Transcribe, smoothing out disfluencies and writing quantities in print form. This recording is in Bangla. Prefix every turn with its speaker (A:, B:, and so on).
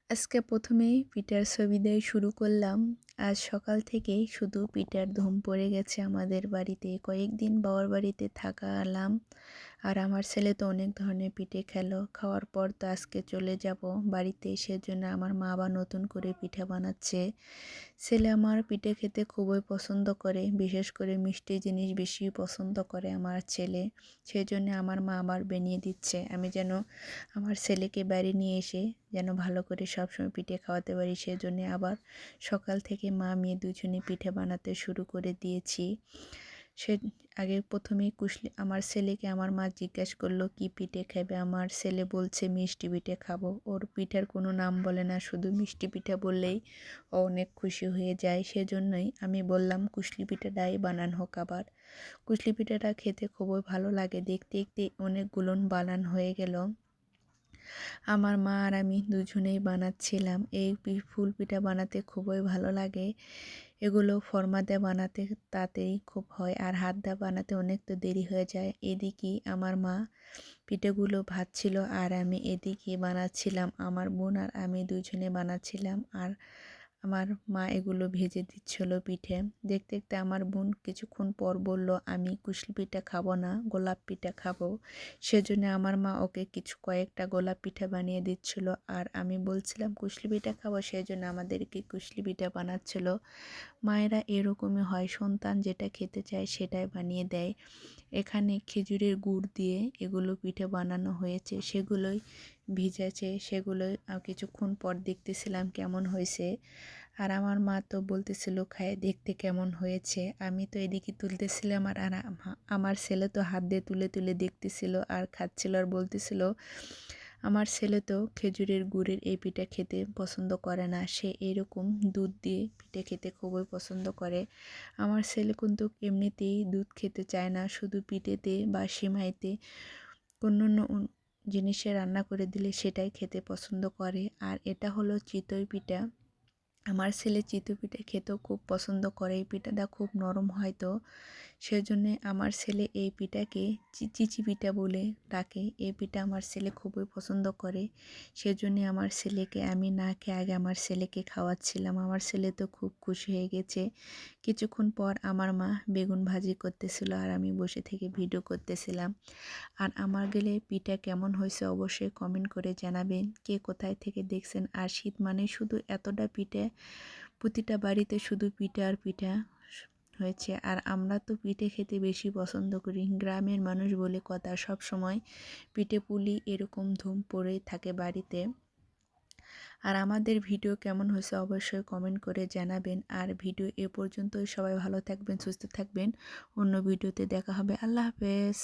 A: আজকে প্রথমেই পিঠার ছবি দিয়ে শুরু করলাম। আজ সকাল থেকেই শুধু পিঠার ধুম পড়ে গেছে আমাদের বাড়িতে। কয়েকদিন বাবার বাড়িতে থাকলাম, আর আমার ছেলে তো অনেক ধরনের পিঠে খেলো। খাওয়ার পর তো আজকে চলে যাব বাড়িতে, সেজন্য আমার মা আবার নতুন করে পিঠা বানাচ্ছে। ছেলে আমার পিঠে খেতে খুবই পছন্দ করে, বিশেষ করে মিষ্টি জিনিস বেশি পছন্দ করে আমার ছেলে। সেজন্য আমার মা আবার বানিয়ে দিচ্ছে, আমি যেন আমার ছেলেকে বাড়ি নিয়ে এসে যেন ভালো করে সবসময় পিঠে খাওয়াতে পারি। সেজন্য আবার সকাল থেকে মা মেয়ে দুজনে পিঠে বানাতে শুরু করে দিয়েছি। সে আগে প্রথমেই আমার ছেলেকে আমার মা জিজ্ঞেস করলো কি পিঠে খাবে। আমার ছেলে বলছে মিষ্টি পিঠে খাবো। ওর পিঠার কোনো নাম বলে না, শুধু মিষ্টি পিঠা বললেই ও অনেক খুশি হয়ে যায়। সেজন্যই আমি বললাম কুশলি পিঠাটাই বানান হোক। আবার কুশলি পিঠাটা খেতে খুবই ভালো লাগে। দেখতে দেখতে অনেকগুলো বানান হয়ে গেল। আমার মা আর আমি দুজনেই বানাচ্ছিলাম। এই ফুল পিঠা বানাতে খুবই ভালো লাগে। এগুলো ফর্মা দিয়ে বানাতে তাড়াতাড়ি খুব হয়, আর হাত দিয়ে বানাতে অনেক তো দেরি হয়ে যায়। এদিকে আমার মা পিঠেগুলো ভাজছিল, আর আমি এদিকে বানাচ্ছিলাম। আমার বোন আর আমি দুজনে বানাচ্ছিলাম, আর আমার মা এগুলো ভেজে দিচ্ছিল পিঠে। দেখতে দেখতে আমার বোন কিছুক্ষণ পর বলল আমি কুশলি পিঠা খাবো না, গোলাপ পিঠা খাবো। সেজন্য আমার মা ওকে কয়েকটা গোলাপ পিঠা বানিয়ে দিচ্ছিল, আর আমি বলছিলাম কুশলি পিঠা খাবো, সেজন্য আমাদেরকে কুশলি পিঠা বানাচ্ছিল। মায়েরা এরকমই হয়, সন্তান যেটা খেতে চায় সেটাই বানিয়ে দেয়। এখানে খেজুরের গুড় দিয়ে এগুলো পিঠে বানানো হয়েছে, সেগুলোই ভিজেছে, সেগুলোই কিছুক্ষণ পর দেখতেছিলাম কেমন হয়েছে। আর আমার মা তো বলতেছিল খায় দেখতে কেমন হয়েছে। আমি তো এদিকে তুলতেছিলাম, আর আমার ছেলে তো হাত দিয়ে তুলে তুলে দেখতেছিল আর খাচ্ছিল, আর বলতেছিল আমার ছেলে তো খেজুরের গুড়ের এই পিঠা খেতে পছন্দ করে না, সে এরকম দুধ দিয়ে পিঠে খেতে খুবই পছন্দ করে। আমার ছেলে কিন্তু এমনিতেই দুধ খেতে চায় না, শুধু পিঠেতে বা সিমাইতে অন্য অন্য জিনিসে রান্না করে দিলে সেটাই খেতে পছন্দ করে। আর এটা হলো চিতই পিঠা। আমার ছেলে চিতই পিঠা খেতেও খুব পছন্দ করে। এই পিঠাটা খুব নরম হয়, তো সেজন্যে আমার ছেলে এই পিঠাকে চিচি পিঠা বলে ডাকে। এই পিঠা আমার ছেলে খুবই পছন্দ করে। সেজন্যে আমার ছেলেকে আমি না খেয়ে আগে আমার ছেলেকে খাওয়াচ্ছিলাম। আমার ছেলে তো খুব খুশি হয়ে গেছে। কিছুক্ষণ পর আমার মা বেগুন ভাজি করতেছিল, আর আমি বসে থেকে ভিডিও করতেছিলাম। আর আমার গেলে পিঠা কেমন হয়েছে অবশ্যই কমেন্ট করে জানাবেন, কে কোথায় থেকে দেখছেন। আর শীত মানে শুধু এতটা পিঠে, প্রতিটা বাড়িতে শুধু পিঠা আর পিঠা হয়েছে। আর আমরা তো পিঠে খেতে বেশি পছন্দ করি, গ্রামের মানুষ বলে কথা, সব সময় পিঠে পুলি এরকম ধুম পড়েই থাকে বাড়িতে। আর আমাদের ভিডিও কেমন হয়েছে অবশ্যই কমেন্ট করে জানাবেন। আর ভিডিও এ পর্যন্তই, সবাই ভালো থাকবেন, সুস্থ থাকবেন। অন্য ভিডিওতে দেখা হবে। আল্লাহ হাফেজ।